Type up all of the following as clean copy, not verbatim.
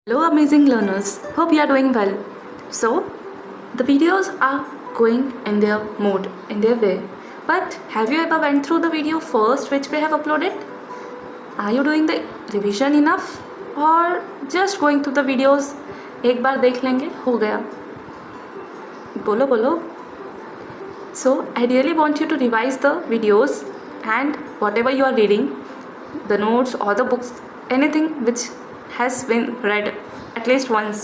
Hello amazing learners, hope you are doing well. So, the videos are going in their mode, in their way. But have you ever went through the video first which we have uploaded? Are you doing the revision enough? Or just going through the videos, एक बार देख लेंगे, हो गया. बोलो बोलो. So, I really want you to revise the videos and whatever you are reading, the notes or the books, anything which has been read at least once,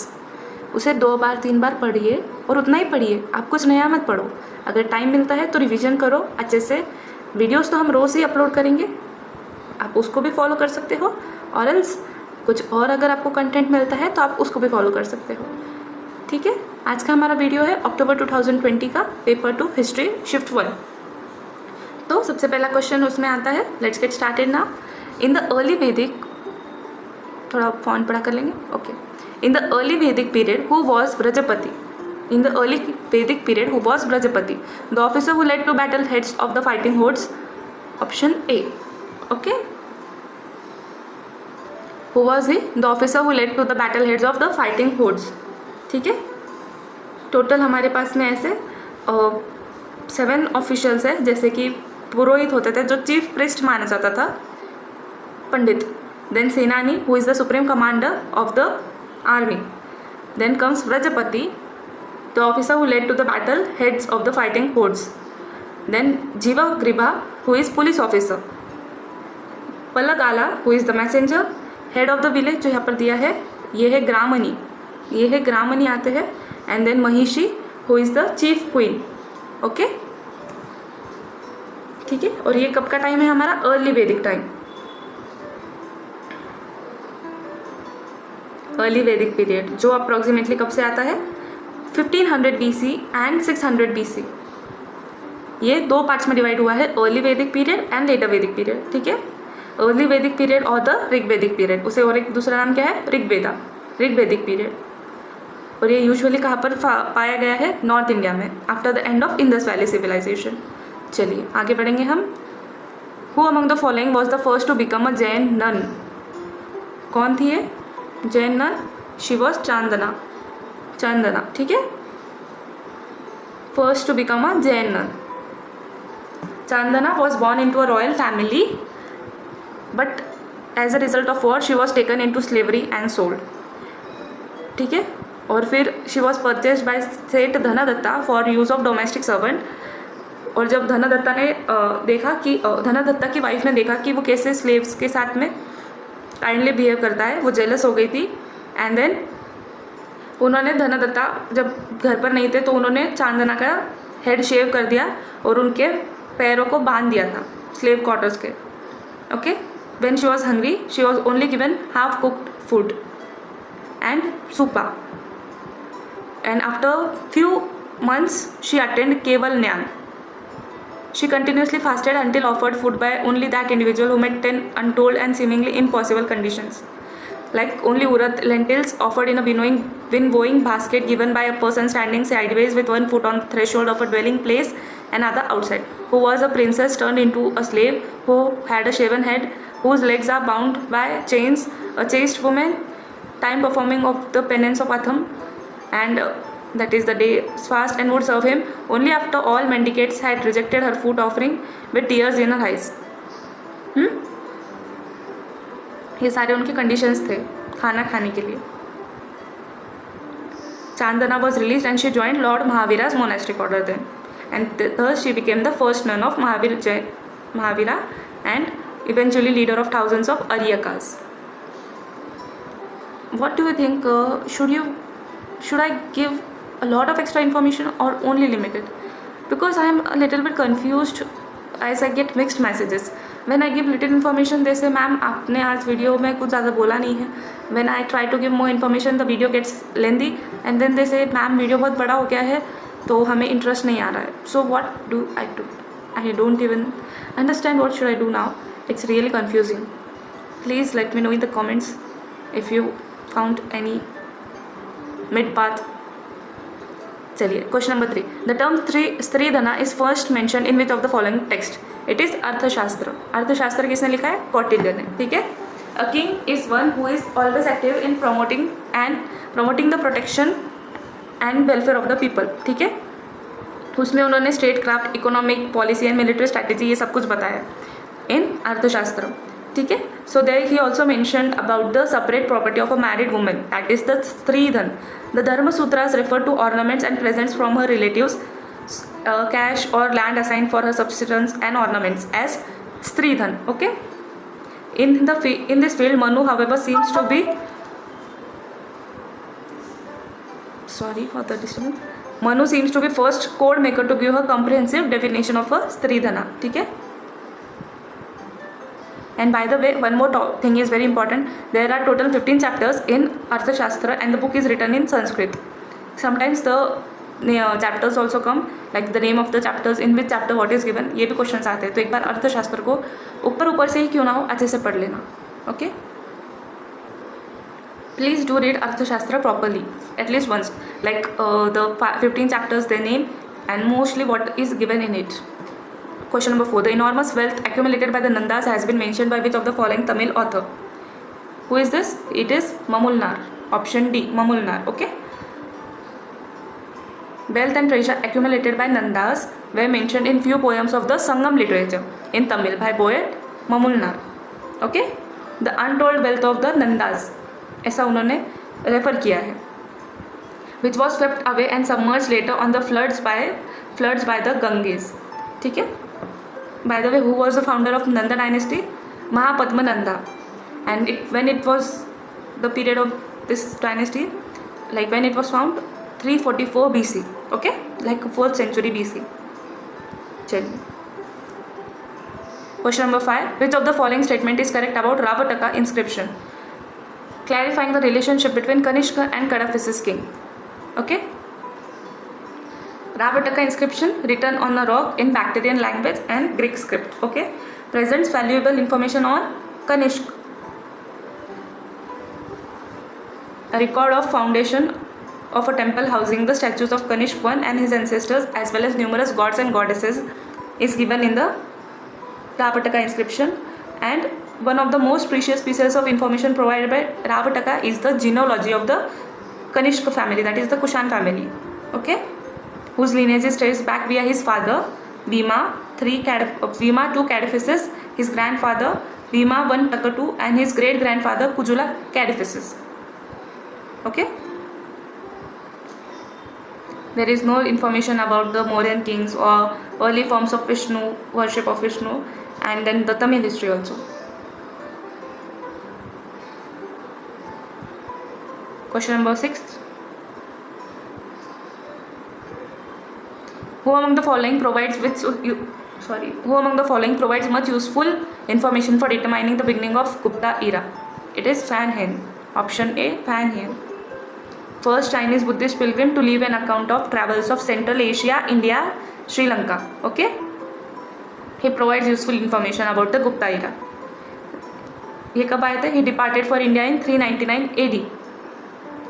उसे 2 बार 3 बार पढ़िए और उतना ही पढ़िए. आप कुछ नया मत पढ़ो. अगर टाइम मिलता है तो रिवीजन करो अच्छे से. वीडियोस तो हम रोज़ ही अपलोड करेंगे, आप उसको भी फॉलो कर सकते हो. और एल्स कुछ और अगर आपको कंटेंट मिलता है तो आप उसको भी फॉलो कर सकते हो. ठीक है. आज का हमारा वीडियो है अक्टूबर 2020 का पेपर 2 हिस्ट्री शिफ्ट 1. तो सबसे पहला क्वेश्चन उसमें आता है. Let's get started now. In the early वैदिक, थोड़ा फॉन्ट पढ़ा कर लेंगे. ओके. इन द अर्ली वैदिक period who was Brajpati. In the early Vedic period, who was Brajapati? The officer who led to battle heads of the fighting hordes. Option A. Okay. Who was he? The officer who led to the battle heads of the fighting hordes. ठीक है. Total हमारे पास में ऐसे 7 officials है. जैसे कि पुरोहित होते थे जो चीफ प्रिस्ट माना जाता था, pandit. Then senani who is the supreme commander of the army. Then comes Brajapati, the officer who led to the battle heads of the fighting hordes. Then Jiva Griba, who is police officer. Palagala, who is the messenger, head of the village, जो यहाँ पर दिया है ये है ग्रामनी. ये है ग्रामनी आते हैं. And then Mahishi, who is the chief queen. Okay. ठीक है. और ये कब का टाइम है हमारा? अर्ली वैदिक टाइम. अर्ली वैदिक पीरियड जो अप्रोक्सीमेटली कब से आता है? 1500 BC एंड 600 BC. ये 2 पार्ट्स में डिवाइड हुआ है, अर्ली वैदिक पीरियड एंड लेटर वैदिक पीरियड. ठीक है. अर्ली वैदिक पीरियड और द ऋग्वैदिक पीरियड, उसे और एक दूसरा नाम क्या है? ऋग्वेदा, ऋग्वैदिक पीरियड. और ये यूजुअली कहाँ पर पाया गया है? नॉर्थ इंडिया में, after the end of Indus valley civilisation. चलिए आगे बढ़ेंगे हम. Who among the following was the first to become a Jain nun. कौन थी ये Jain nun? She was Chandana. Chandana. ठीक है. First to become a Jain nun. Chandana was born into a royal family, but as a result of war she was taken into slavery and sold. ठीक है. और फिर she was purchased by सेठ धनदत्ता for use of domestic servant. और जब धनदत्ता ने देखा कि धनदत्ता की वाइफ ने देखा कि वो कैसे स्लेव्स के साथ में काइंडली बिहेव करता है, वो जेलस हो गई थी. एंड देन उन्होंने धनदत्ता जब घर पर नहीं थे तो उन्होंने चांदना का हेड शेव कर दिया और उनके पैरों को बांध दिया था स्लेव क्वार्टर्स के. Okay. When she was hungry she was only given half cooked food and soup. And after few months she attend केवल ज्ञान. She continuously fasted until offered food by only that individual who met 10 untold and seemingly impossible conditions. Like only urad lentils offered in a winnowing basket given by a person standing sideways with one foot on the threshold of a dwelling place and other outside, who was a princess turned into a slave, who had a shaven head, whose legs are bound by chains, a chaste woman, time performing of the penance of Atham, and that is the day's fast, and would serve him only after all mendicates had rejected her food offering with tears in her eyes. ये सारे उनके conditions थे खाना खाने के लिए. Chandana was released and she joined Lord Mahavira's monastic order then, and thus she became the first nun of Mahavira and eventually leader of thousands of Aryakas. What do you think? Should I give a lot of extra information or only limited? Because I am a little bit confused as I get mixed messages. When I give little information they say ma'am आपने आज video में कुछ ज़्यादा बोला नहीं है. When I try to give more information the video gets lengthy and then they say ma'am video बहुत बड़ा हो गया है तो हमें इंटरेस्ट नहीं आ रहा है. So what do? I don't even understand what should I do now. It's really confusing. Please let me know in the comments if you found any mid path. चलिए question number 3. The term stridhana is first mention in which of the following text. It is Arthashastra. Arthashastra किसने लिखा है? कौटिल्य ने. ठीक है. A king is one who is always active in promoting the protection and welfare of the people. ठीक है, उसमें उन्होंने state craft, economic policy and military strategy ये सब कुछ बताया इन अर्थशास्त्र. ठीक है. So there he also mentioned about the separate property of a married woman, that is the stridhan. The Dharma Sutras refer to ornaments and presents from her relatives, cash और land assigned for her subsistence and ornaments as stridhan. Okay. In this field, Manu, however, seems to be, sorry for the disturbance. Manu seems to be first code maker to give a comprehensive definition of a Stridhana. ठीक है. And by the way, one more thing is very important. There are total 15 chapters in Arthashastra and the book is written in Sanskrit. Sometimes the chapters also come, like the name of the chapters, in which chapter what is given, ये भी questions आते हैं. तो एक बार अर्थशास्त्र को ऊपर से ही क्यों ना हो अच्छे से पढ़ लेना. Okay. Please do read Arthashastra properly at least once, like the 15 chapters, their name, and mostly what is given in it. Question number 4. The enormous wealth accumulated by the Nandas has been mentioned by which of the following Tamil author? Who is this? It is Mamulnar. Option D, Mamulnar. Okay. Wealth and treasure accumulated by Nandas were mentioned in few poems of the Sangam literature in Tamil by poet Mamulnar. Okay. The untold wealth of the Nandas, ऐसा उन्होंने refer किया है, which was swept away and submerged later on the floods by the Ganges. ठीक है. By the way, who was the founder of Nanda dynasty? Mahapadmananda. And when it was the period of this dynasty, like when it was found, 344 BC. Okay, like 4th century BC. चलिए. Question number 5. Which of the following statement is correct about Ravataka inscription, clarifying the relationship between Kanishka and Kadaphis's king? Okay. Ravataka inscription written on a rock in Bactrian language and Greek script. Okay. Presents valuable information on Kanishka. A record of foundation of a temple housing the statues of Kanishka I and his ancestors as well as numerous gods and goddesses is given in the Ravataka inscription. And one of the most precious pieces of information provided by Ravataka is the genealogy of the Kanishka family, that is the Kushan family. Okay. Whose lineage is traced back via his father Bhima, 2 Cadaphyses, his grandfather Bhima 1 Takatu, and his great grandfather Kujula Cadaphyses. Okay. There is no information about the Mauryan kings or early forms of Vishnu, worship of Vishnu, and then the Tamil history also. Question number 6. Who among the following provides much useful information for determining the beginning of Gupta era? It is Fan Hien. Option A, Fan Hien. First Chinese Buddhist pilgrim to leave an account of travels of Central Asia, India, Sri Lanka. Okay. He provides useful information about the Gupta era. ये कब आए थे? He departed for India in 399 AD.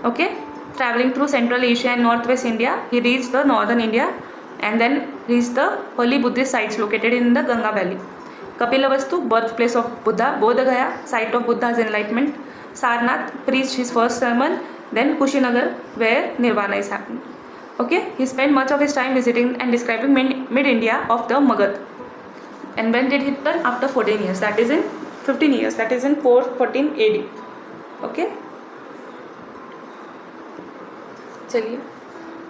Okay. Traveling through Central Asia and Northwest India, he reached the Northern India and then reached the holy Buddhist sites located in the Ganga Valley. Kapilavastu, birthplace of Buddha. Bodh Gaya, site of Buddha's enlightenment. Sarnath, preached his first sermon. Then Kushinagar, where Nirvana is happening. Okay, he spent much of his time visiting and describing mid-India of the Magad. And when did he return? After 14 years. That is in 15 years. That is in 414 AD. Okay. चलिए.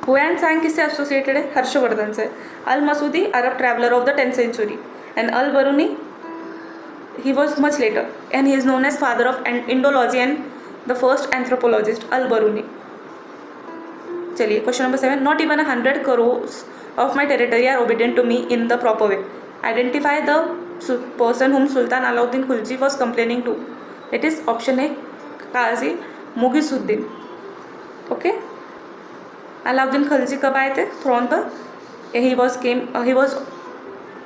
Xuanzang किससे associated है? हर्षवर्धन से. Al Masudi, Arab traveller of the 10th century. And Al Biruni, he was much later, and he is known as father of Indology and the first anthropologist, Al Biruni. चलिए. Question number 7. Not even 100 crores of my territory are obedient to me in the proper way. Identify the person whom Sultan Alauddin Khilji was complaining to. It is option A, Qazi Mughisuddin. Okay. Alauddin Khilji कब आए थे throne पर?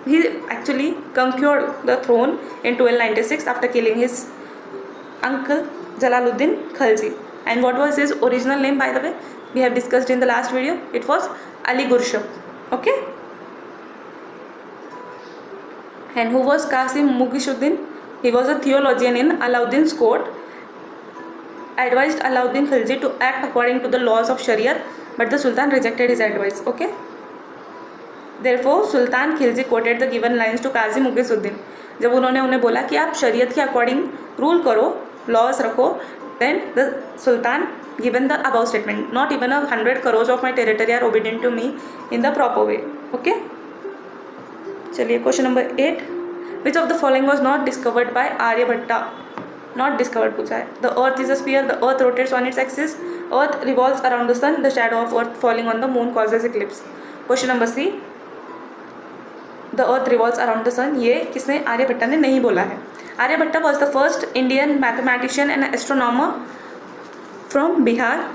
He actually conquered the throne in 1296 after killing his uncle Jalaluddin Khalji. And what was his original name, by the way? We have discussed in the last video. It was Ali Gurshab. Okay. And who was Qasim Mughisuddin? He was a theologian in Alauddin's court, advised Alauddin Khilji to act according to the laws of Shariat, but the Sultan rejected his advice. Okay. Therefore, Sultan Khilji quoted the given lines to Qazi Mughisuddin. जब उन्होंने उन्हें बोला कि आप शरीयत के according rule करो, laws रखो, then the Sultan given the above statement, not even 100 crores of my territory are obedient to me in the proper way. Okay. चलिए question number 8, which of the following was not discovered by Aryabhatta? Not discovered पूछा है. The earth is a sphere, the earth rotates on its axis, earth revolves around the sun, the shadow of earth falling on the moon causes eclipse. Question number C, the earth revolves around the sun, ये किसने? आर्यभट्टा ने नहीं बोला है. Aryabhatta was the first Indian mathematician and astronomer from Bihar.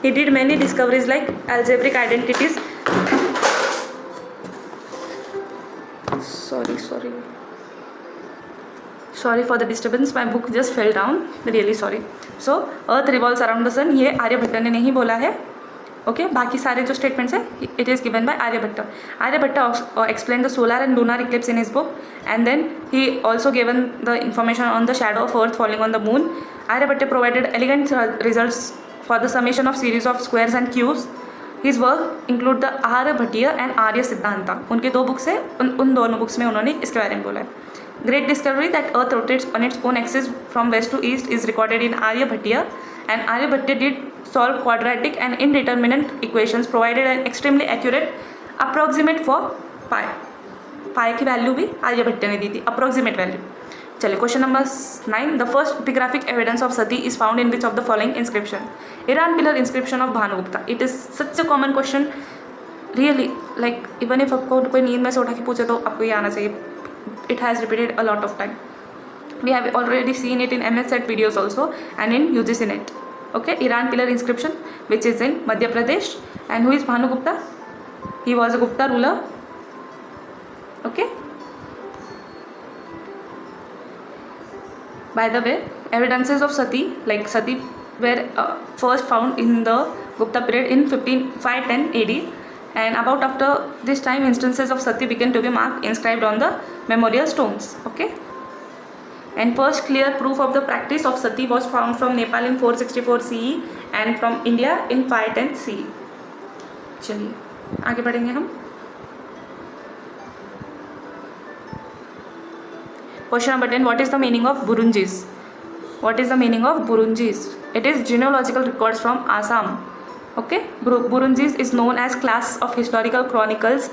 He did many discoveries like algebraic identities. Sorry for the disturbance, my book just fell down, really sorry. So earth revolves around the sun, ये आर्यभट्ट ने नहीं बोला है. Okay, बाकी सारे जो statements है it is given by Aryabhata. Aryabhata explain the solar and lunar eclipse in his book, and then he also given the information on the shadow of earth falling on the moon. Aryabhatta provided elegant results for the summation of series of squares and cubes. His work include the Aryabhatiya and Arya Siddhanta. उनके दो books है, उन दोनों books में उन्होंने इसके बारे में बोला है. Great discovery that Earth rotates on its own axis from west to east is recorded in Aryabhattiya, and Aryabhatta did solve quadratic and indeterminate equations, provided an extremely accurate approximate for pi. Pi की value भी आर्यभट्ट ने दी थी, approximate value. चलिए question number 9, the first epigraphic evidence of Sati is found in which of the following inscription? Iran pillar inscription of Bhanugupta. It is such a common question, really, like even if आपको कोई नींद में से उठा के पूछे तो आपको ये आना चाहिए. It has repeated a lot of time. We have already seen it in MS-CET videos also and in UGC NET. Okay, Iran pillar inscription which is in Madhya Pradesh. And who is Bhanugupta? He was a Gupta ruler. Okay. By the way, evidences of Sati, like Sati, were first found in the Gupta period in 510 AD. And about after this time, instances of Sati began to be marked, inscribed on the memorial stones. Okay. And first clear proof of the practice of Sati was found from Nepal in 464 CE and from India in 510 CE. चलिए आगे बढ़ेंगे हम. Question number 10. What is the meaning of Burunjis? What is the meaning of Burunjis? It is genealogical records from Assam. Okay, Burunjis is known as class of historical chronicles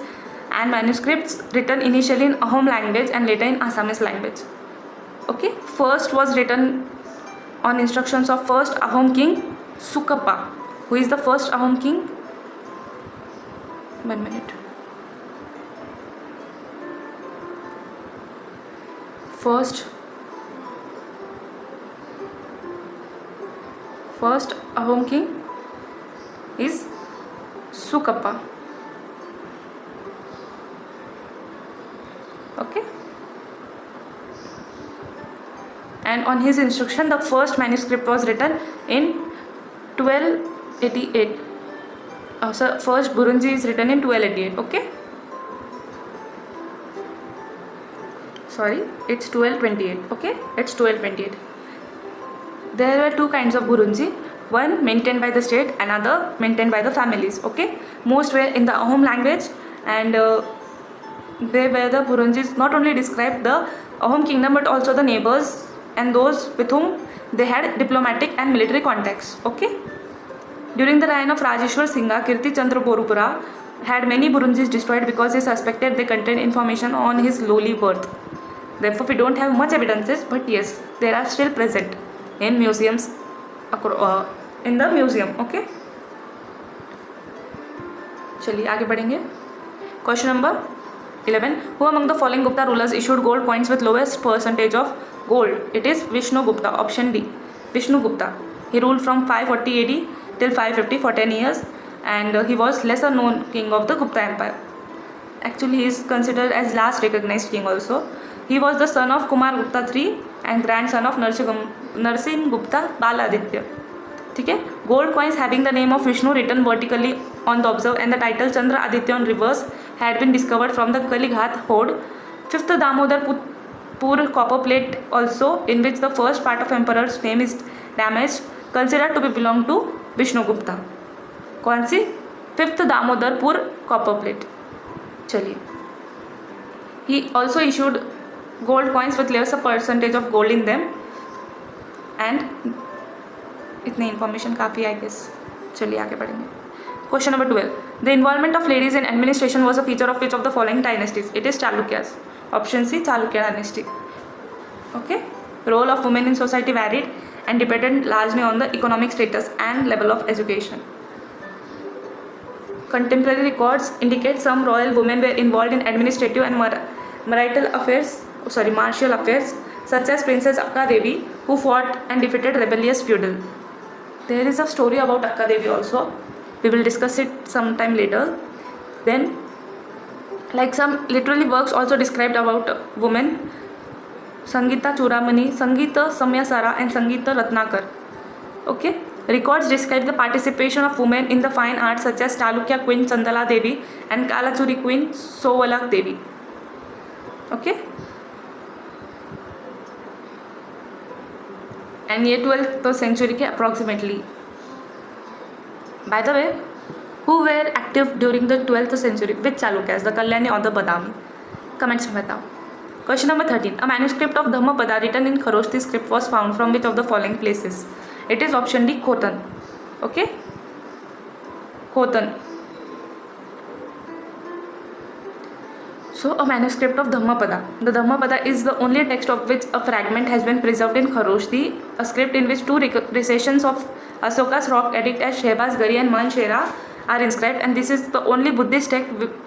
and manuscripts written initially in Ahom language and later in Assamese language. Okay, first was written on instructions of first Ahom king Sukapa. Who is the first Ahom king? 1 minute. First Ahom king is Sukapa. Okay, and on his instruction the first manuscript was written in 1288. So first Burunji is written in 1288. Okay, sorry, it's 1228. Okay, it's 1228. There were two kinds of Burunji. One maintained by the state, another maintained by the families. Okay, most were in the Ahom language, and they were the Burunjis not only described the Ahom kingdom but also the neighbors and those with whom they had diplomatic and military contacts. Okay, during the reign of Rajeshwar Singha, Kirti Chandra Borupura had many Burunjis destroyed because he suspected they contained information on his lowly birth. Therefore, we don't have much evidences, but yes, they are still present in museums. In the museum. Okay, चलिए आगे बढ़ेंगे. Question number 11. Who among the following Gupta rulers issued gold coins with lowest percentage of gold? It is Vishnu Gupta. Option D, Vishnu Gupta. He ruled from 540 AD till 550 for 10 years, and he was lesser known king of the Gupta Empire. Actually, he is considered as last recognized king also. He was the son of Kumar Gupta III and grandson of Narsingh Gupta Baladitya. ठीक है. Gold coins having the name of Vishnu written vertically on the obverse and the title Chandra Aditya on reverse had been discovered from the Kalighat hoard. 5th Damodar poor copper plate also, in which the first part of emperor's name is damaged, considered to be belong to विष्णुगुप्ता. कौन सी? 5th Damodarpur copper plate. चलिए. He also issued gold coins with less a percentage of gold in them, and इतनी information काफ़ी I guess. चलिए आगे बढ़ेंगे. Question number 12. The involvement of ladies in administration was a feature of which of the following dynasties? It is Chalukyas. Option C, Chalukya dynasty. Okay. Role of women in society varied and depended largely on the economic status and level of education. Contemporary records indicate some royal women were involved in administrative and martial affairs, such as Princess Akka Devi, who fought and defeated rebellious feudal. There is a story about Akka Devi also. We will discuss it sometime later. Then, like some literary works also described about women, Sangeeta Churamani, Sangeeta Samyasara, and Sangeeta Ratnakar. Okay. Records describe the participation of women in the fine arts, such as Chalukya Queen Chandala Devi and Kalachuri Queen Sovalak Devi. Okay. And ये 12th century के approximately. By the way, who were active during the 12th century with Chalukyas, the Kalyani or the Badami? Comments में बताओ. Question number 13. A manuscript of Dhammapada written in Kharoshthi script was found from which of the following places? It is option D, Khotan. Okay? Khotan. So, a manuscript of Dhammapada. The Dhammapada is the only text of which a fragment has been preserved in Kharoshthi, a script in which 2 recitations of Asoka's rock edict as Shehbaz Gari and Man Shera are inscribed, and this is the only Buddhist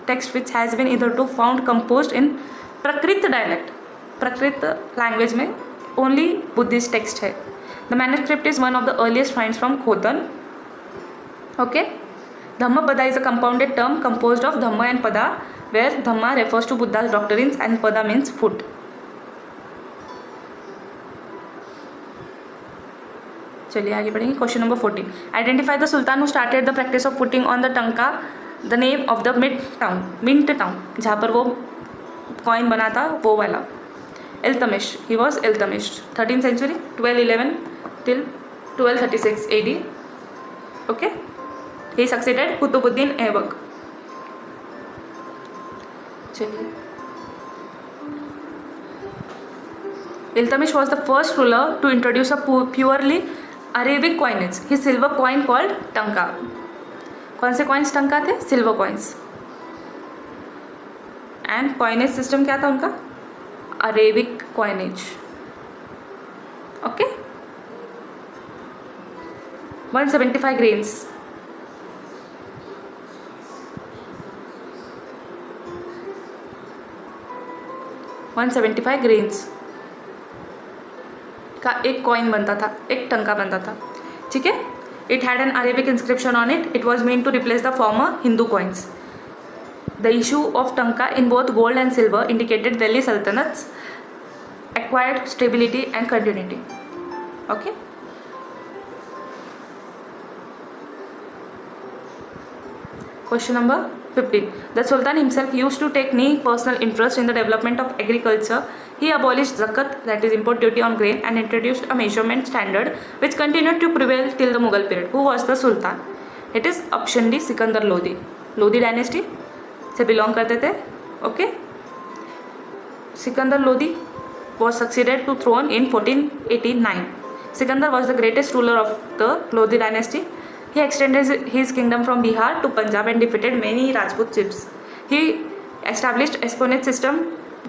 text which has been hitherto found composed in Prakrit dialect. Prakrit language में only Buddhist text है. The manuscript is one of the earliest finds from Khotan. Okay. Dhammapada is a compounded term composed of Dhamma and Pada, where Dhamma refers to Buddha's doctrines and Pada means foot. चलिए आगे बढ़ेंगे. Question number 14. Identify the sultan who started the practice of putting on the tanka the name of the mint town, जहाँ पर वो coin बना था वो वाला. Iltutmish. He was Iltutmish. 13th century, 1211 till 1236 AD. Okay. He succeeded Qutbuddin Aybak. चलिए. Iltutmish was the first ruler to introduce a purely Arabic coinage. His silver coin called Tanka. कौन से coins टंका थे? Silver coins. And coinage system क्या था उनका? Arabic coinage. Okay. 175 grains. Grains का एक कॉइन बनता था, एक टंका बनता था. ठीक है. It had an Arabic inscription on it. It was mean to replace the former Hindu coins. The issue of tanka in both gold and silver indicated Delhi sultanate's acquired stability and continuity. Okay. Question number 15. The Sultan himself used to take no personal interest in the development of agriculture. He abolished zakat, that is import duty on grain, and introduced a measurement standard which continued to prevail till the Mughal period. Who was the Sultan? It is option D, Sikandar Lodi. Lodi dynasty से belong करते थे. Okay. Sikandar Lodi was succeeded to throne in 1489. Sikandar was the greatest ruler of the Lodi dynasty. He extended his kingdom from Bihar to Punjab and defeated many Rajput chiefs. He established espionage system,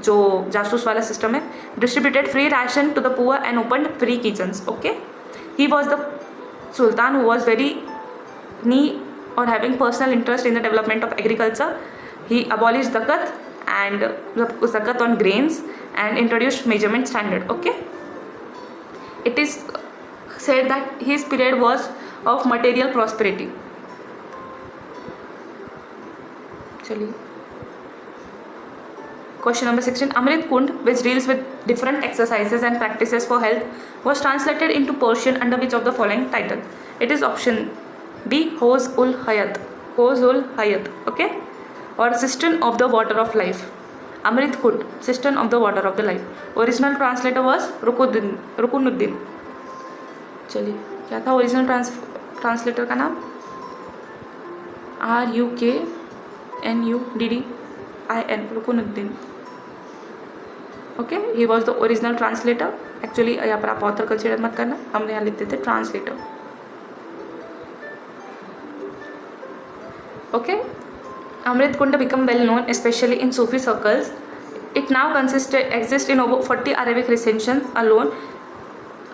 जो जासूस वाला system है, distributed free ration to the poor and opened free kitchens. Okay, he was the Sultan who was very neat or having personal interest in the development of agriculture. He abolished zakat and zakat on grains and introduced measurement standard. Okay. It is said that his period was of material prosperity. चलिए. Question number 16. Amrit Kund, which deals with different exercises and practices for health, was translated into Persian under which of the following title? It is option B, Hawz ul Hayat. Hawz ul Hayat. Okay. Or Cistern of the Water of Life. Amrit Kut, Cistern of the Water of the Life. Original translator was Ruknuddin. चलिए, क्या था original translator का नाम? RUKNUDDIN, Ruknuddin. Okay, he was the original translator. Actually यहाँ पर आप author consider मत करना, हमने यहाँ लिखते थे translator. Okay, Amrit Kund became well known especially in Sufi circles. It now exists in over 40 Arabic recensions alone.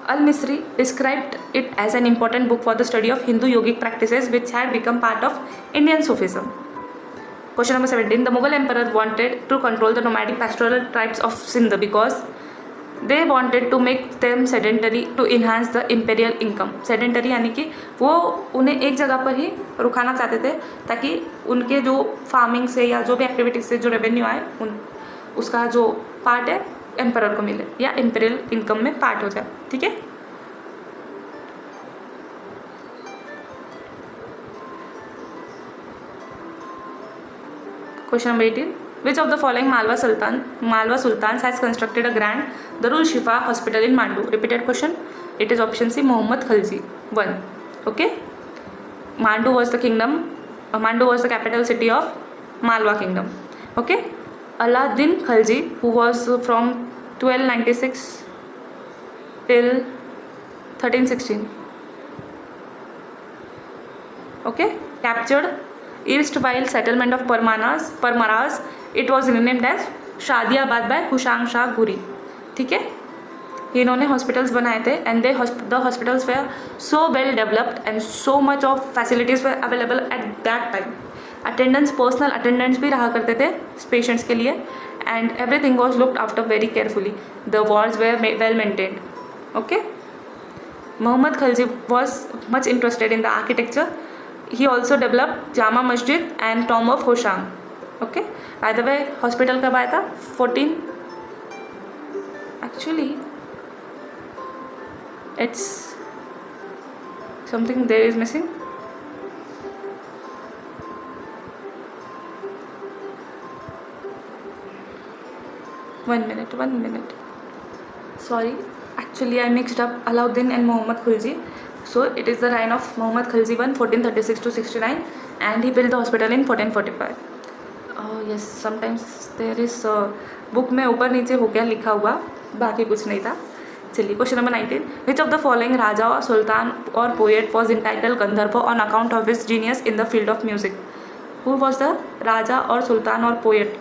Al-Misri described it as an important book for the study of Hindu yogic practices which had become part of Indian Sufism. Question number 17. The Mughal emperor wanted to control the nomadic pastoral tribes of Sindh because they wanted to make them sedentary to enhance the imperial income. Sedentary यानी कि वो उन्हें एक जगह पर ही रुकाना चाहते थे ताकि उनके जो फार्मिंग से या जो भी एक्टिविटीज से जो रेवेन्यू आए उसका जो पार्ट है एम्परर को मिले या इंपीरियल इनकम में पार्ट हो जाए. ठीक है. Question number 18. Which of the following Malwa Sultans has constructed a grand Darul Shifa hospital in Mandu? Repeated question. It is option C, Muhammad Khalji. 1. Okay. Mandu was the capital city of Malwa kingdom. Okay. Alauddin Khalji, who was from 1296 till 1316. Okay. Captured erstwhile settlement of Parmaras. It was renamed as Shadiabad by Hushang Shah Ghuri. ठीक है. इन्होंने hospitals बनाए थे and the hospitals were so well developed and so much of facilities were available at that time. Attendance, personal attendants भी रहा करते थे patients के लिए and everything was looked after very carefully. The walls were well maintained. Okay. Mohammed Khalji was much interested in the architecture. He also developed Jama Masjid and Tomb of Hoshang. Okay. By the way, hospital कब आया था? 14. Actually, it's something there is missing. One minute. Sorry. Actually, I mixed up Alauddin and Muhammad Khulji. So it is the reign of Muhammad Khalji I, 1436 to 69, and he built the hospital in 1445. Yes, sometimes there is book में ऊपर नीचे हो गया लिखा हुआ, बाकी कुछ नहीं था. चलिए, question number 19. Which of the following Raja or sultan or poet was entitled Gandharva on account of his genius in the field of music? Who was the Raja or Sultan or poet?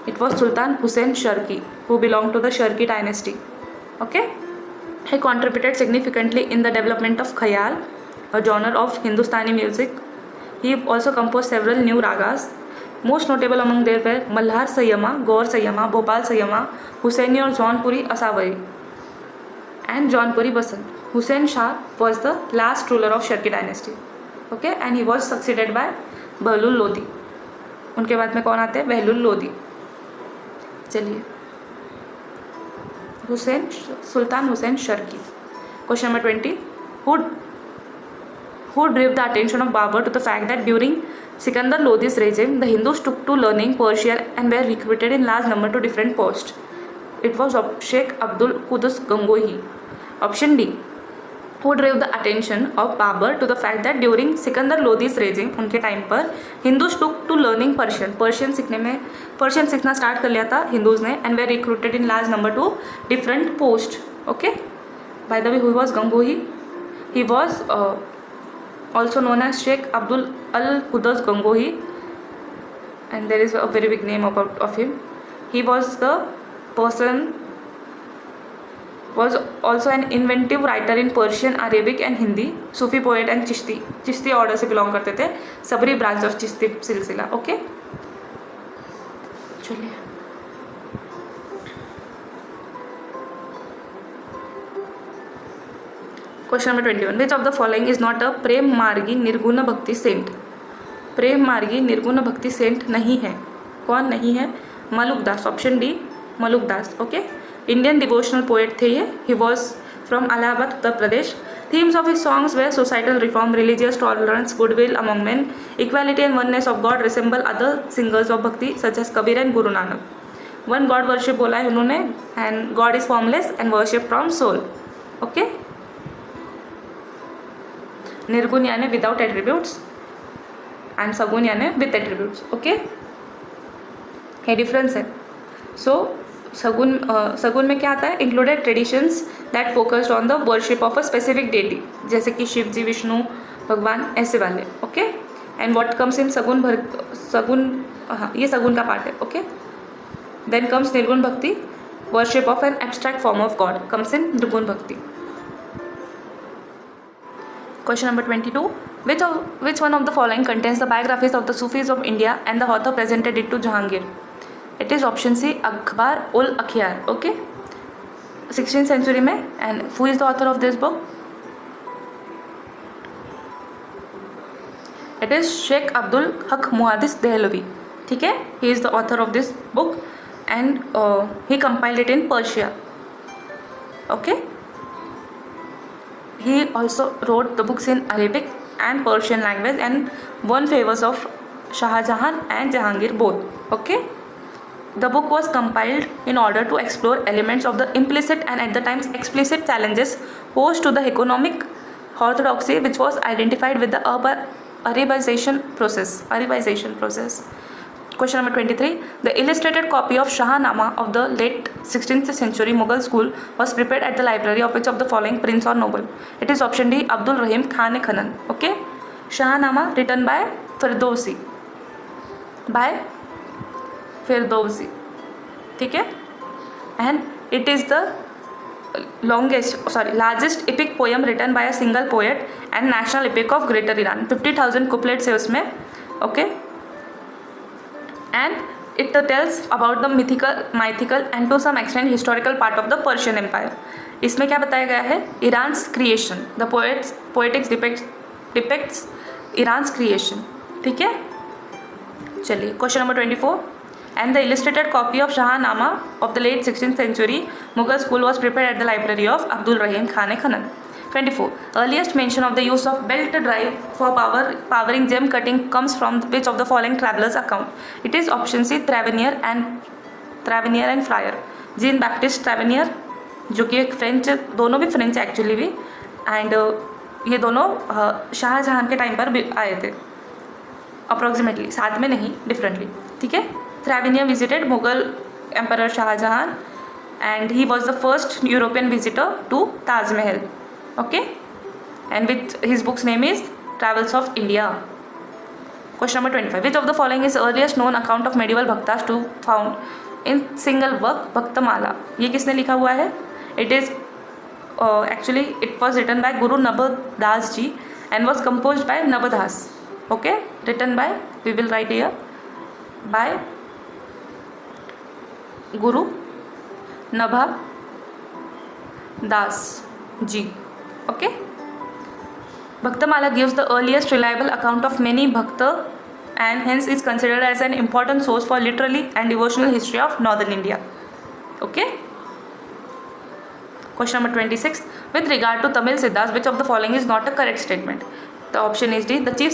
It was Sultan Hussain Sharki, who belonged to the Sharki dynasty. Okay. He contributed significantly in the development of Khayal, a genre of Hindustani music. He also composed several new ragas. Most notable among them were Malhar Sayyama, Gaur Sayyama, Bhopal Sayyama, Hussaini or Jaunpuri Asawari, and Jaunpuri Basant. Hussain Shah was the last ruler of Sharki dynasty. Okay, and he was succeeded by Bahlul Lodi. उनके बाद में कौन आते हैं? बहलुल लोदी. चलिए, Sultan Hussain Sharki. Question number 20. Who drew the attention of Babur to the fact that during Sikandar Lodi's regime, the Hindus took to learning Persian and were recruited in large number to different posts? It was Sheikh Abdul Qudus Gangohi. Option D. Who drew the attention of Babur to the fact that during Sikandar Lodi's regime, उनके time पर Hindus took to learning Persian. Persian सीखना start कर लिया था Hindus ने and were recruited in large number to different post. Okay. By the way, who was Gangohi? He was also known as Sheikh Abdul Al-Qudus Gangohi, and there is a very big name of him. He was also an inventive writer in Persian, Arabic and Hindi, Sufi poet and Chishti order से belong करते थे, सबरी branch of Chishti सिलसिला. Okay. चलिए, question number 21. Which of the following is not a prem margi nirgun भक्ति Saint? प्रेम मार्गी निर्गुण भक्ति Saint नहीं है. कौन नहीं है? Malukdas. Option D, Malukdas. Okay. Indian devotional poet थे ये. He was from Allahabad, Uttar Pradesh. Themes of his songs were societal reform, religious tolerance, goodwill among men, equality and oneness of God. Resemble other singers of bhakti such as Kabir and Guru Nanak. One God worship बोला है उन्होंने, and God is formless and worship from soul. Okay. Nirgun यानी without attributes and sagun यानी with attributes. Okay, ये difference है. So sagun में क्या आता है? Included traditions that focused on the worship of a specific deity, जैसे कि शिव जी, विष्णु भगवान, ऐसे वाले. Okay. And what comes in sagun, हाँ ये सगुन का पार्ट है. ओके. देन कम्स निर्गुण भक्ति, worship of an abstract form of God comes in निर्गुण भक्ति. Question number 22. Which one of the following contains the biographies of the Sufis of India and the author presented it to Jahangir? It is option C, Akhbar ul Akhyar. Okay. 16th century में. And who is the author of this book? It is Sheikh Abdul Haq Muhaddis Dehlavi. ठीक है. He is the author of this book and he compiled it in Persia. Okay. He also wrote the books in Arabic and Persian language and won favors of Shah Jahan and Jahangir both. Okay. The book was compiled in order to explore elements of the implicit and at the times explicit challenges posed to the economic orthodoxy which was identified with the Arabization process. Question number 23. The illustrated copy of Shahnama of the late 16th century Mughal school was prepared at the library of which of the following prince or noble? It is option D, Abdul Rahim Khan Khanan. Okay. Shahnama written by Firdausi. ठीक है. And it is the largest epic poem written by a single poet and national epic of Greater Iran. 50,000 couplets है उसमें. Okay. And it tells about the mythical and to some extent historical part of the Persian Empire. इसमें क्या बताया गया है? Iran's creation. The poetics depicts Iran's creation. ठीक है. चलिए, question number 24. And the illustrated copy of Shahnama of the late 16th century Mughal school was prepared at the library of Abdul Rahim Khan Khanan. 24. Earliest mention of the use of belt drive for powering gem cutting comes from which of the following travelers account? It is option C, Tavernier and Fryer. Jean Baptiste Tavernier, जो कि एक French, दोनों भी French actually भी, and ये दोनों शाहजहां के time पर भी आए थे अप्रॉक्सीमेटली, साथ में नहीं, डिफरेंटली. ठीक है. Tavernier visited Mughal Emperor Shahjahan and he was the first European visitor to Taj Mahal. Okay, and with his book's name is Travels of India. Question number 25. Which of the following is earliest known account of medieval bhaktas to found in single work Bhaktamala? ये किसने लिखा हुआ है? It is actually it was written by Guru Nabad Das ji and was composed by Nabadhas. Okay, written by, we will write here, by Guru Nabha Das ji. Okay. Bhaktamala gives the earliest reliable account of many bhakta and hence is considered as an important source for literary and devotional history of northern India. Okay. Question number 26. With regard to Tamil Siddhas, which of the following is not a correct statement? The option is D. The chief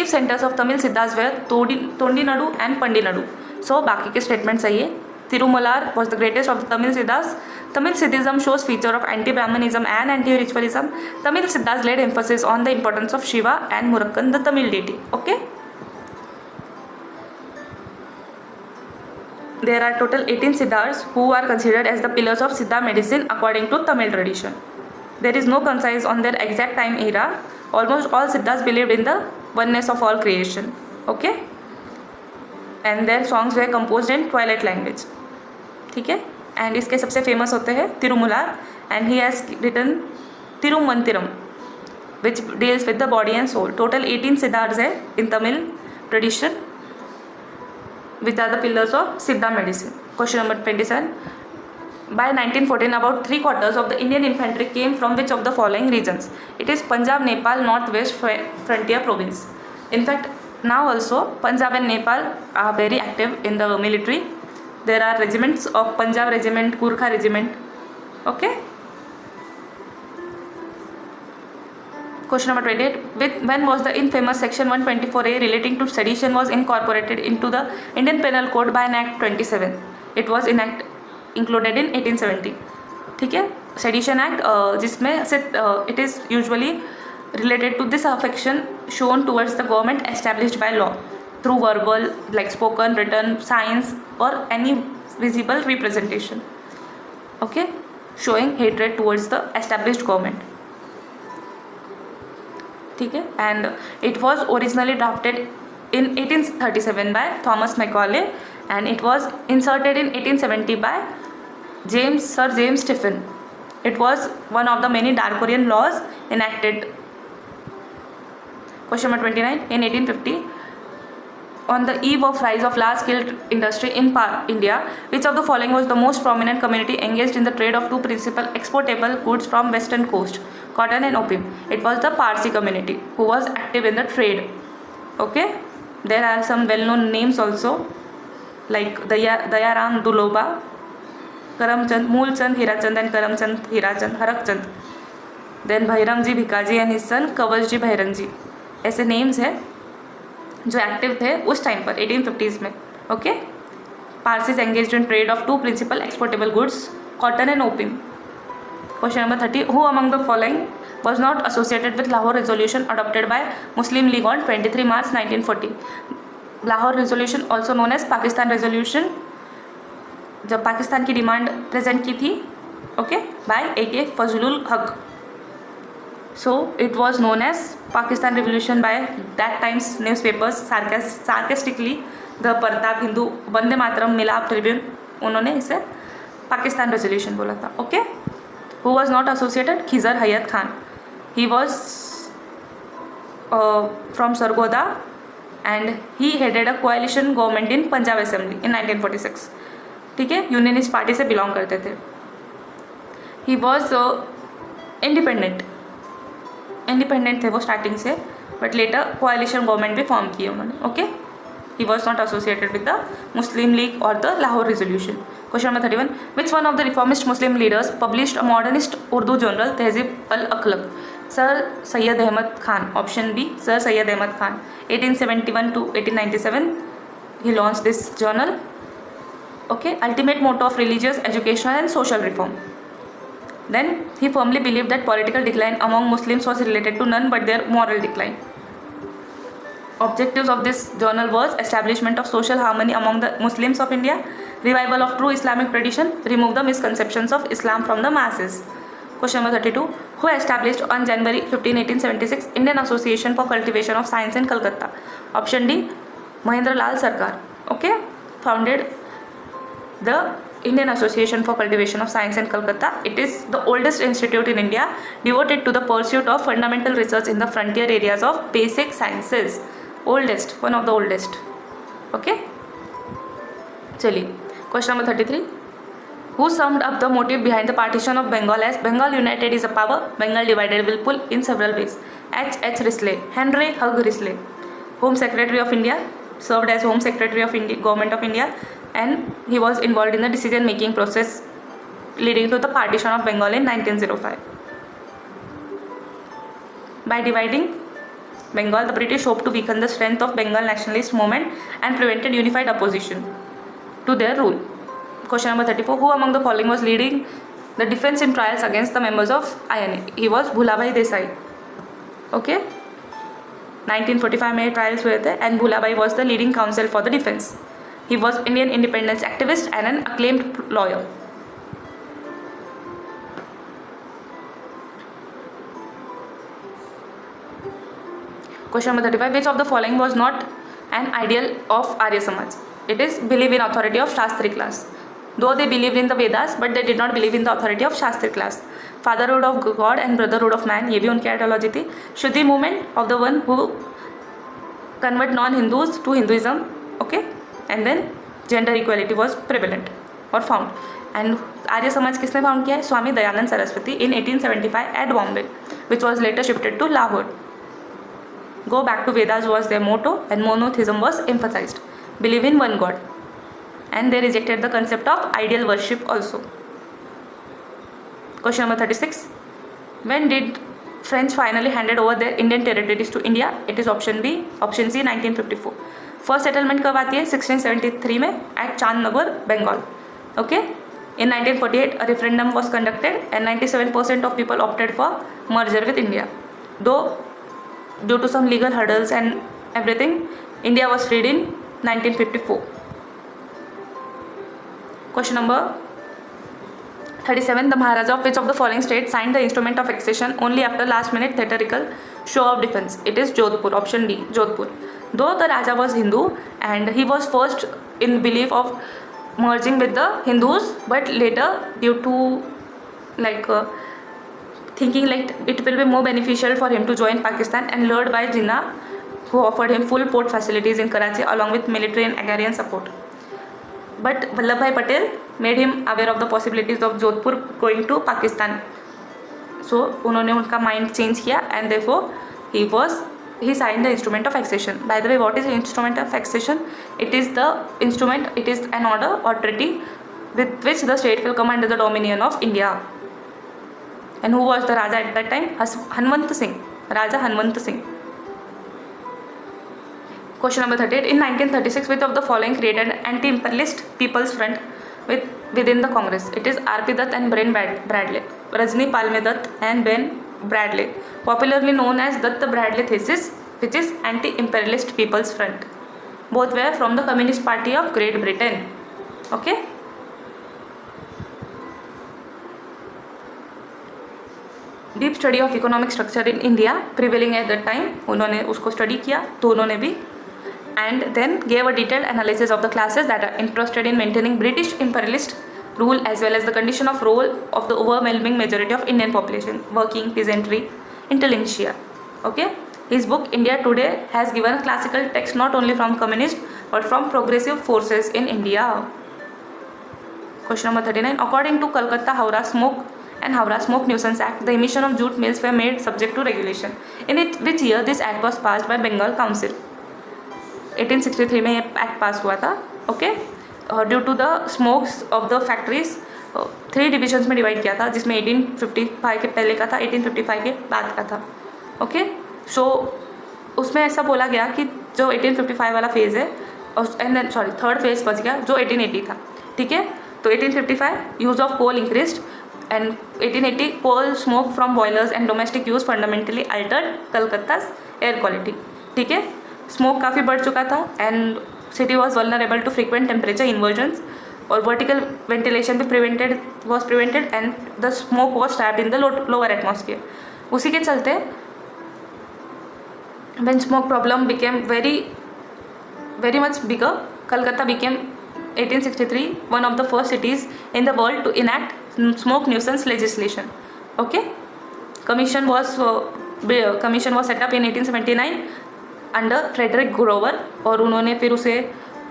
centers of Tamil Siddhas were Tondinadu and Pandinadu. So बाकी के statement सही है. Tirumalar was the greatest of the Tamil Siddhas. Tamil Siddhism shows feature of anti-Brahmanism and anti-ritualism. Tamil Siddhas laid emphasis on the importance of Shiva and Murakkan, the Tamil deity. Okay. There are total 18 Siddhas who are considered as the pillars of Siddha medicine according to Tamil tradition. There is no consensus on their exact time era. Almost all Siddhas believed in the oneness of all creation. Okay. And their songs were composed in twilight language. ठीक है. And इसके सबसे famous होते हैं Tirumular and he has written Tirumantiram which deals with the body and soul. Total 18 Siddharth है in Tamil tradition which are the pillars of Siddha medicine. Question number 27. By 1914, about 3/4 of the Indian infantry came from which of the following regions? It is Punjab, Nepal, Northwest Frontier Province. In fact, now also Punjab and Nepal are very active in the military. There are regiments of Punjab regiment, Gurkha regiment. Okay. Question number 28. When was the infamous section 124A relating to sedition was incorporated into the Indian Penal Code by an Act 27? It was included in 1870. ठीक है, sedition act जिसमें से it is usually related to this affection shown towards the government established by law through verbal, like spoken, written, signs, or any visible representation, okay, showing hatred towards the established government. ठीक है, and it was originally drafted in 1837 by Thomas Macaulay and it was inserted in 1870 by Sir James Stephen. It was one of the many Darwinian laws enacted. Question number 29. In 1850, on the eve of rise of large-scale industry in India, which of the following was the most prominent community engaged in the trade of two principal exportable goods from western coast, cotton and opium? It was the Parsi community who was active in the trade. Okay, there are some well-known names also like Dayaram Duloba, Karamchand, Moolchand Hirachand and Karamchand Hirachand Harakchand. Then Bhairamji Bhikaji and his son Kavachji Bhairanji. ऐसे names है जो active थे उस time पर 1850s में. Okay, Parsis engaged in trade of two principal exportable goods, cotton and opium. Question number 30. Who among the following was not associated with Lahore resolution adopted by Muslim League on 23 March 1940? Lahore resolution also known as Pakistan resolution, जब पाकिस्तान की demand present की थी, okay, bye AK Fazlul हक. So it was known as Pakistan Revolution by that time's newspapers. Sarcastically, the Pratap Hindu, Vande Mataram, मिलाप Tribune, उन्होंने इसे Pakistan resolution बोला था. Okay, who was not associated? Khizar Hayat Khan. He was from Sargodha and he headed a coalition government in Punjab Assembly in 1946. ठीक है, unionist party से belong करते थे. He was इंडिपेंडेंट थे वो स्टार्टिंग से, बट लेटर कोalition गवर्नमेंट भी फॉर्म किए उन्होंने. Okay, he was not associated with the Muslim League और the Lahore resolution. Question number 31. Which one of the reformist Muslim leaders published a modernist Urdu journal Tahzib al Akhlaq? Sir Syed Ahmed Khan. Option B, sir Syed Ahmed Khan. 1871 to 1897 he launched this journal. Okay, ultimate motto of religious, educational and social reform. Then he firmly believed that political decline among Muslims was related to none but their moral decline. Objectives of this journal was establishment of social harmony among the Muslims of India, revival of true Islamic tradition, remove the misconceptions of Islam from the masses. Question number 32. Who established on January 15, 1876 Indian Association for Cultivation of Science in Calcutta? Option D, Mahendra Lal Sarkar. Okay, founded the Indian Association for Cultivation of Science in Calcutta. It is the oldest institute in India devoted to the pursuit of fundamental research in the frontier areas of basic sciences. Oldest, one of the oldest. Okay, चलिए. Question number 33. Who summed up the motive behind the partition of Bengal as Bengal united is a power, Bengal divided will pull in several ways? H. Risley. Henry Hugh Risley. Home Secretary of India, served as Home Secretary of India, Government of India, and he was involved in the decision making process leading to the partition of Bengal in 1905. By dividing Bengal, the British hoped to weaken the strength of Bengal nationalist movement and prevented unified opposition to their rule. Question number 34. Who among the following was leading the defense in trials against the members of INA? He was Bhulabhai Desai. Okay, 1945 में trials हुए थे and Bhulabhai was the leading counsel for the defense. He was Indian independence activist and an acclaimed lawyer. Question number 35. Which of the following was not an ideal of Arya Samaj? It is believe in authority of Shastri class. Though they believed in the Vedas, but they did not believe in the authority of Shastri class. Fatherhood of God and brotherhood of man, ये भी उनकी ideology थी. Shuddhi movement of the one who convert non-Hindus to Hinduism. Okay, and then gender equality was prevalent or found. And Arya Samaj किसने found किया है? Swami Dayanand Saraswati in 1875 at Bombay, which was later shifted to Lahore. Go back to Vedas was their motto and monotheism was emphasized. Believe in one God. And they rejected the concept of ideal worship also. Question number 36. When did French finally handed over their Indian territories to India? It is option B. Option C 1954. First settlement कब आती है? 1673 में at Chandannagar, Bengal. Okay. In 1948, a referendum was conducted and 97% of people opted for merger with India. Though due to some legal hurdles and everything, India was freed in 1954. Question number 37. The Maharaja of which of the following states signed the instrument of accession only after last minute theatrical show of defense? It is Jodhpur. Option D, Jodhpur. Though the Raja was Hindu and he was first in belief of merging with the Hindus, but later due to thinking like it will be more beneficial for him to join Pakistan, and lured by Jinnah, who offered him full port facilities in Karachi along with military and agrarian support. But Vallabhbhai Patel made him aware of the possibilities of Jodhpur going to Pakistan. So उन्होंने उनका mind change किया and therefore he signed the instrument of accession. By the way, what is the instrument of accession? It is the instrument, it is an order or treaty with which the state will come under the dominion of India. And who was the Raja at that time? Hanwant Singh, Raja Hanwant Singh. Question number 38. In 1936, which of the following created an anti-imperialist People's Front within the Congress? It is R.P. Dutt and Ben Bradley. Rajni Palme Dutt and Ben Bradley, popularly known as Dutt-Bradley thesis, which is anti-imperialist People's Front. Both were from the Communist Party of Great Britain. Okay. Deep study of economic structure in India prevailing at that time, उन्होंने उसको study किया, दोनों ने भी, and then gave a detailed analysis of the classes that are interested in maintaining British imperialist rule as well as the condition of role of the overwhelming majority of Indian population, working, peasantry, intelligentsia. Okay. His book India Today has given a classical text not only from communist but from progressive forces in India. Question number 39. According to Calcutta Howrah Smoke and Howrah Smoke Nuisance Act, the emission of jute mills were made subject to regulation. In which year this act was passed by Bengal Council? 1863 में ये act pass हुआ था. Okay. Due to the smokes of the factories 3 divisions में divide किया था, जिसमें 1855 के पहले का था, 1855 के बाद का था. ओके. सो उसमें ऐसा बोला गया कि जो 1855 वाला फेज़ है एंड देन थर्ड फेज़ बच गया जो 1880 था. ठीक है. तो 1855 use of coal increased and 1880 coal smoke from boilers and domestic use fundamentally altered Calcutta's air quality. ठीक है. स्मोक काफ़ी बढ़ चुका था and city was vulnerable to frequent temperature inversions, और वर्टिकल वेंटिलेशन भी was prevented and the smoke was trapped in the lower atmosphere. उसी के चलते when smoke problem became very much bigger, Calcutta became 1863 one of the first cities in the world to enact smoke nuisance legislation. Okay. Commission was set up in 1879 under Frederick Grover, और उन्होंने फिर उसे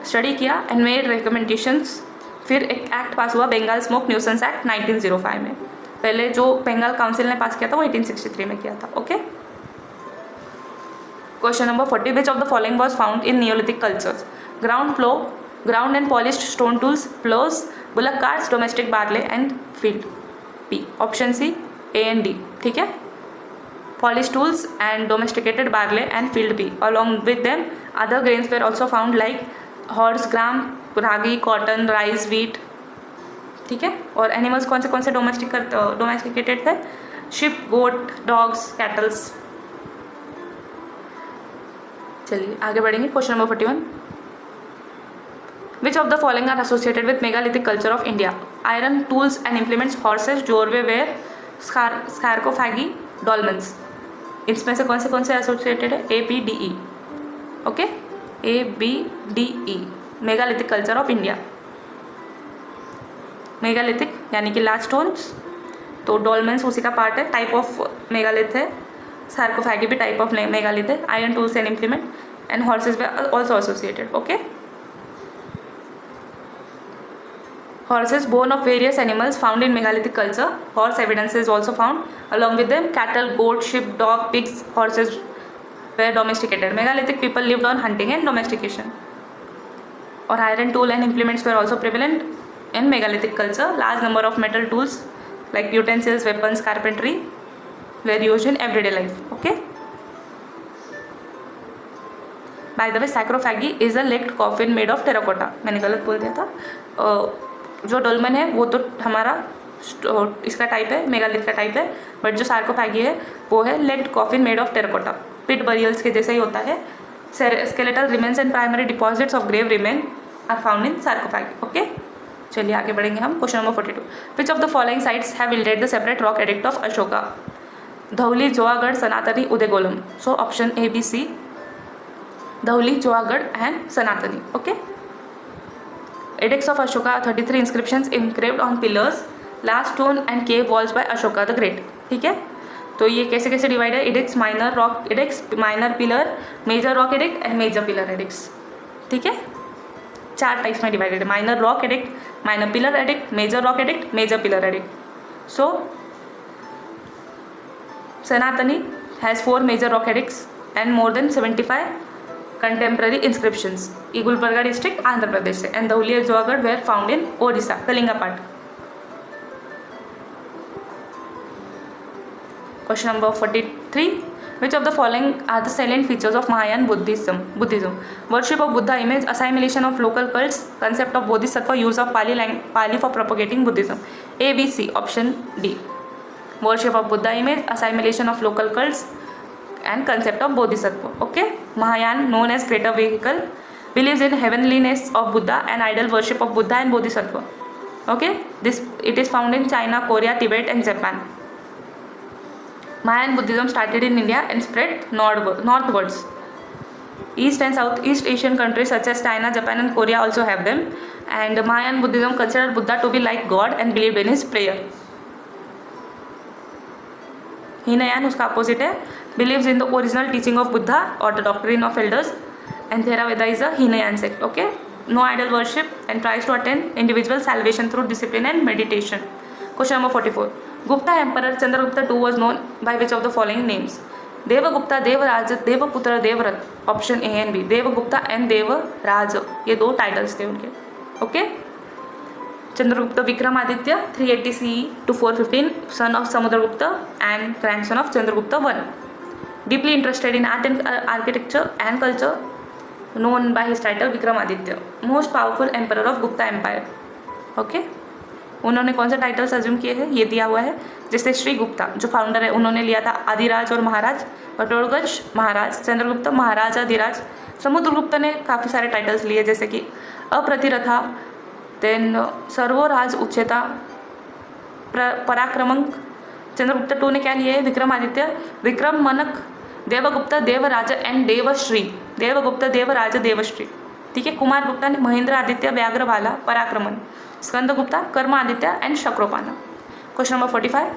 study किया and made recommendations. फिर एक act pass हुआ, Bengal smoke nuisance act 1905 में. पहले जो बंगाल काउंसिल ने पास किया था वो 1863 में किया था. Okay. Question number 40. Which of the following was found in neolithic cultures? Ground plough, ground and polished stone tools, ploughs, bullock carts, domestic barley and field. Pea. Option C, A and D. ठीक है. Polished tools and domesticated barley and field pea. Along with them, other grains were also found like horse gram, ragi, cotton, rice, wheat. ठीक है. और animals कौन से domesticated थे? Ship, गोट, dogs, kettles. चलिए आगे बढ़ेंगे. Question number 41. Which of the following are associated with megalithic culture of India? Iron tools and implements, horses, Jorwe, ware, sarcophagi, dolmens. इसमें से कौन से एसोसिएटेड है? A, B, D, E. Okay. A, B, D, E. Megalithic culture of India. Megalithic यानी कि large stones, तो डोलमेंस उसी का पार्ट है, टाइप ऑफ मेगालिथ है. सार्कोफैगी भी टाइप ऑफ मेगालिथ है. Iron tools and implement and horse's way also associated. Okay. Horses, bone of various animals found in megalithic culture. Horse evidence is also found. Along with them, cattle, goat, sheep, dog, pigs, horses were domesticated. Megalithic people lived on hunting and domestication. Or iron tool and implements were also prevalent in megalithic culture. Large number of metal tools like utensils, weapons, carpentry very use in everyday life. Okay. By the way सैक्रोफैगी is a legged coffin made of terracotta. मैंने गलत बोल दिया था. जो डोलमन है वो तो हमारा इसका टाइप है, मेगालिथ का टाइप है, बट जो सार्कोफैगी है वो है legged coffin made of terracotta. Pit burials के जैसा ही होता है. Skeletal remains and primary deposits of grave remain are found in sarcophagi. Okay. चलिए आगे बढ़ेंगे हम. Question number 42. Which of the following sites have yielded the separate rock edict of Ashoka? Dhauli, Jaugada, Sannati, Udayagolam. So option A, B, C. Dhauli, Jaugada and Sannati. Okay. Edicts of Ashoka, 33 inscriptions engraved on pillars, large stone and cave walls by Ashoka the Great. ठीक है. तो ये कैसे कैसे divide है? Edicts, minor rock edicts, minor pillar, major rock edict and major pillar edicts. ठीक है. 4 types में डिवाइडेड है. Minor rock edict, minor pillar edict, major rock edict, major pillar edict. So Sanatani has 4 major rock edicts and more than 75 contemporary inscriptions. Gulbarga district, Andhra Pradesh se, and Dhauli and Joagarh were found in Odisha, Kalinga part. Question number 43. Which of the following are the salient features of Mahayana Buddhism? Worship of Buddha image, assimilation of local cults, concept of bodhisattva, use of Pali for propagating Buddhism. A, B, C. Option D. Worship of Buddha image, assimilation of local cults and concept of bodhisattva. Okay. Mahayana, known as greater vehicle, believes in heavenliness of Buddha and idol worship of Buddha and bodhisattva. Okay. It is found in China, Korea, Tibet and Japan. Mahayana Buddhism started in India and spread northwards. East and Southeast Asian countries such as China, Japan and Korea also have them. And Mahayana Buddhism considered Buddha to be like God and believed in his prayer. Hinayan उसका opposite है. Believes in the original teaching of Buddha or the doctrine of elders. And Theravada is a Hinayan sect. Okay. No idol worship and tries to attain individual salvation through discipline and meditation. Question number 44. Gupta Emperor Chandragupta II was known by which of the following names? Devagupta, Devaraj, Devaputra, Devarat. Option A and B. Devagupta and Devaraj. ये 2 titles थे उनके. Okay. Chandragupta Vikramaditya 380 CE to 415, son of Samudragupta and grandson of Chandragupta I. Deeply interested in art and architecture and culture, known by his title Vikramaditya. Most powerful emperor of Gupta Empire. Okay. उन्होंने कौन सा titles assume किए हैं? ये दिया हुआ है. जैसे श्री गुप्ता जो फाउंडर है उन्होंने लिया था आदिराज और महाराज. बटोरगज महाराज, चंद्रगुप्त महाराज आदिराज. समुद्रगुप्त ने काफ़ी सारे टाइटल्स लिए जैसे कि अप्रतिरथा, देन सर्वोराज उच्चता, पराक्रमंक. चंद्रगुप्त II ने क्या लिए है? विक्रमादित्य, विक्रम मनक, देवगुप्त, देवराज एंड देवश्री. देवगुप्त, देवराज, देवश्री. ठीक है. कुमार गुप्ता ने महेंद्र आदित्य, व्याघ्रभाला, Parakraman. Skandagupta, Karmaditya and Shakropana. Question number 45.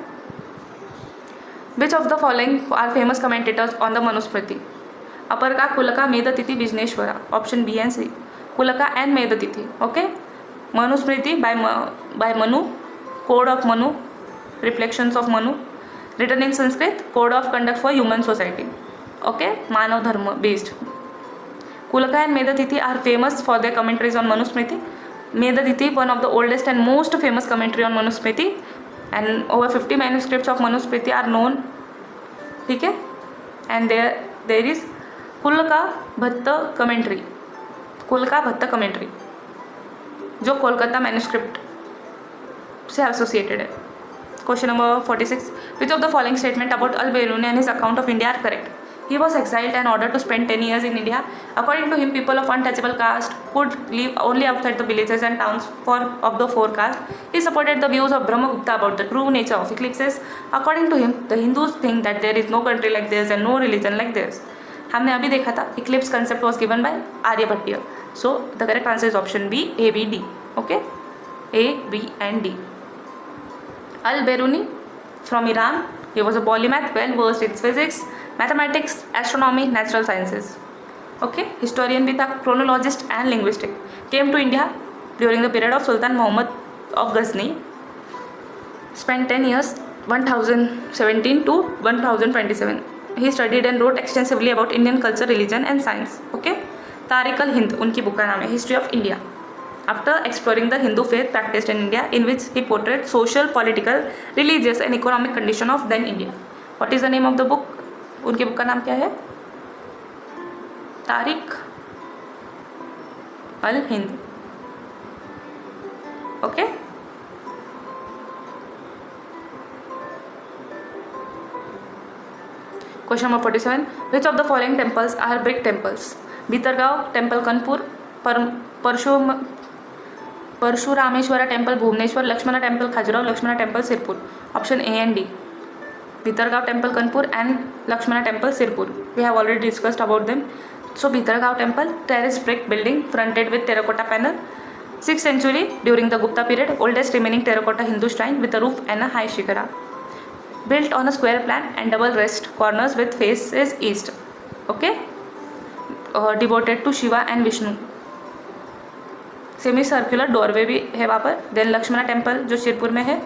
Which of the following are famous commentators on the Manusmriti? Aparaka, Kulaka, Medhatithi, Vigneshwara. Option B and C. Kulaka and Medhatithi. Okay. Manusmriti by Manu, Code of Manu, Reflections of Manu, written in Sanskrit, Code of Conduct for Human Society. Okay, Manav Dharma based. Kulaka and Medatithi are famous for their commentaries on Manusmriti. Medatithi, one of the oldest and most famous commentary on Manusmriti, and over 50 manuscripts of Manusmriti are known. ठीक है. And there is Kulaka Bhatta commentary. Kulaka Bhatta commentary जो Kolkata manuscript से associated है. Question number 46. Which of the following statement about Alberuni and his account of India are correct? He was exiled and ordered to spend 10 years in India. According to him, people of untouchable caste could live only outside the villages and towns of the 4 castes. He supported the views of Brahmagupta about the true nature of eclipses. According to him, the Hindus think that there is no country like theirs and no religion like theirs. हमने अभी देखा था eclipse concept was given by आर्यभट्टिय. So the correct answer is option B, A, B, D. Okay, A, B and D. Al-Biruni from Iran. He was a polymath, well versed in physics, mathematics, astronomy, natural sciences. Okay, historian भी था, chronologist and linguistic. Came to India during the period of Sultan Muhammad of Ghazni. Spent 10 years, 1017 to 1027. He studied and wrote extensively about Indian culture, religion and science. Okay, Tariq al-Hind उनकी book का नाम है, History of India. After exploring the Hindu faith practiced in India, in which he portrayed social, political, religious and economic condition of then India. What is the name of the book? उनके book का नाम क्या है? Tarikh al Hind. Okay, question number 47, which of the following temples are brick temples? Bhitargaon temple Kanpur, Parashurameshwara temple Bhubaneswar, Lakshmana temple Khajuraho, Lakshmana temple Sirpur. Option A and D, Bhitargaon temple Kanpur and Lakshmana temple Sirpur. We have already discussed about them. So Bhitargaon temple, terrace brick building fronted with terracotta panel, 6th century during the Gupta period, oldest remaining terracotta Hindu shrine with a roof and a high shikara. Built on a square plan and double rest corners with faces east. Okay, devoted to Shiva and Vishnu. Semi circular doorway भी है वहाँ पर. Then Lakshmana temple जो शिरपुर में है,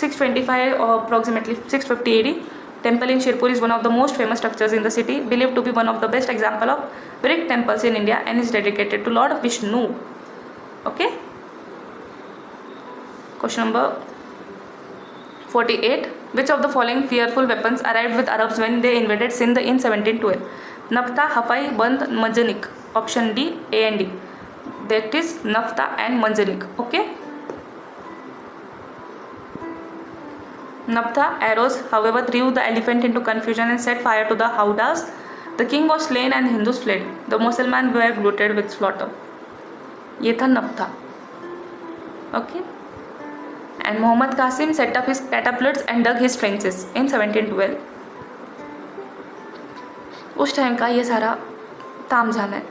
625 approximately 650 AD. Temple in Shirpur is one of the most famous structures in the city, believed to be one of the best example of brick temples in India and is dedicated to Lord Vishnu. Okay. Question number 48. Which of the following fearful weapons arrived with Arabs when they invaded Sindh in 1712? Nafta, Hafai, Band, Manjanik. Option D, A and D. That is Nafta and Manjanik. Okay. Naphtha arrows, however, threw the elephant into confusion and set fire to the howdahs. The king was slain and Hindus fled. The Muslims were glutted with slaughter. ये था नप्था. Okay. And Muhammad Qasim set up his catapults and dug his trenches in 1712. उस time का ये सारा तामझाम है.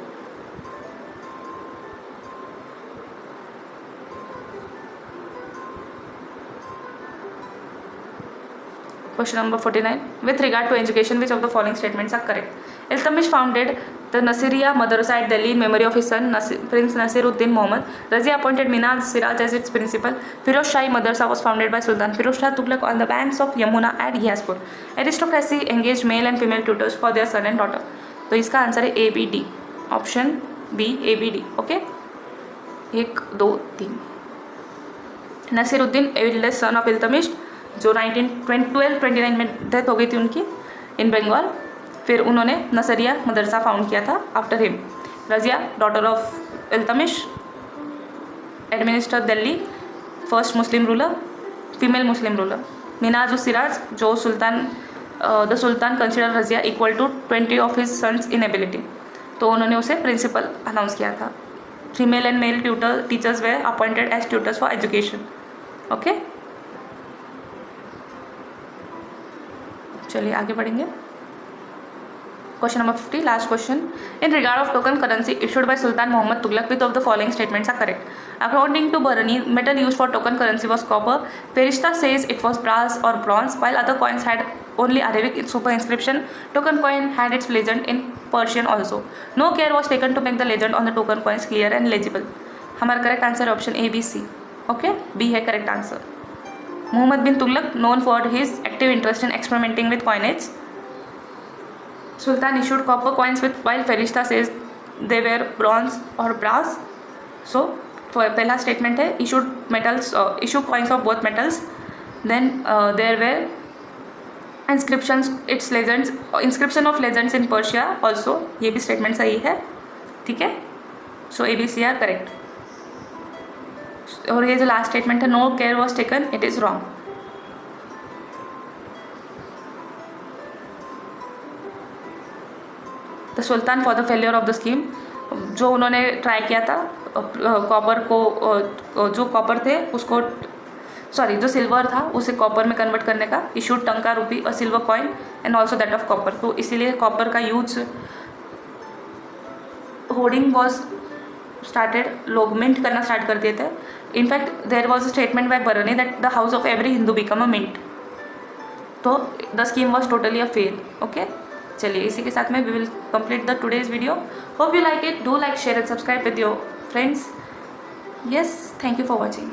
Question number 49. With regard to education, which of the following statements are correct? Iltutmish founded the Nasiriya Madrasa at Delhi in memory of his son Prince Nasiruddin Muhammad. Razia appointed Minaz Siraj as its principal. Firoz Shahi Madrasa was founded by Sultan Firoz Shah Tughlaq on the banks of Yamuna at Ghiaspur. Aristocracy engaged male and female tutors for their son and daughter. तो इसका answer है ABD. Option B ABD. Okay, 1 2 3. Nasiruddin eldest son of Iltutmish, जो 1929 में death हो गई थी उनकी इन बंगाल. फिर उन्होंने नसरिया मदरसा फाउंड किया था after him. Razia daughter of Iltutmish administer Delhi, first Muslim ruler, female Muslim ruler. Minhaj Siraj, जो sultan the sultan consider Razia equal to 20 of his sons in ability, तो उन्होंने उसे प्रिंसिपल अनाउंस किया था. Female and male teachers were appointed as tutors for education. Okay, चलिए आगे बढ़ेंगे. Question number 50, last question. In regard of token currency issued by sultan Mohammad Tughlaq, which of the following statements are correct? According to Barani, metal used for token currency was copper. Ferishta says it was brass or bronze, while other coins had only Arabic super inscription. Token coin had its legend in Persian also. No care was taken to make the legend on the token coins clear and legible. हमारा correct answer है option A B C. Okay, B है correct answer. Muhammad bin Tughlaq, known for his active interest in experimenting with coinage. Sultan issued copper coins while Ferishta says they were bronze or brass. So पहला statement है issued metals, issue coins of both metals. Then there were inscriptions, its legends, inscription of legends in Persia also. ये भी statement सही है, ठीक है. So A B C are correct. और ये जो लास्ट स्टेटमेंट है no care was taken, it is wrong. The sultan for the failure of the scheme, जो उन्होंने ट्राई किया था कॉपर को, जो कॉपर थे उसको, सॉरी जो सिल्वर था उसे कॉपर में कन्वर्ट करने का, इशूड टंका रूपी और silver coin and also that of copper. तो इसीलिए कॉपर का यूज, होर्डिंग वॉज स्टार्टेड, लोग मिंट करना स्टार्ट कर दिए थे. In fact there was a statement by Barani that the house of every Hindu become a mint. तो the scheme was totally a fail. Okay, चलिए इसी के साथ में we will complete the today's video. Hope you like it. Do like, share and subscribe with your friends. Yes, thank you for watching.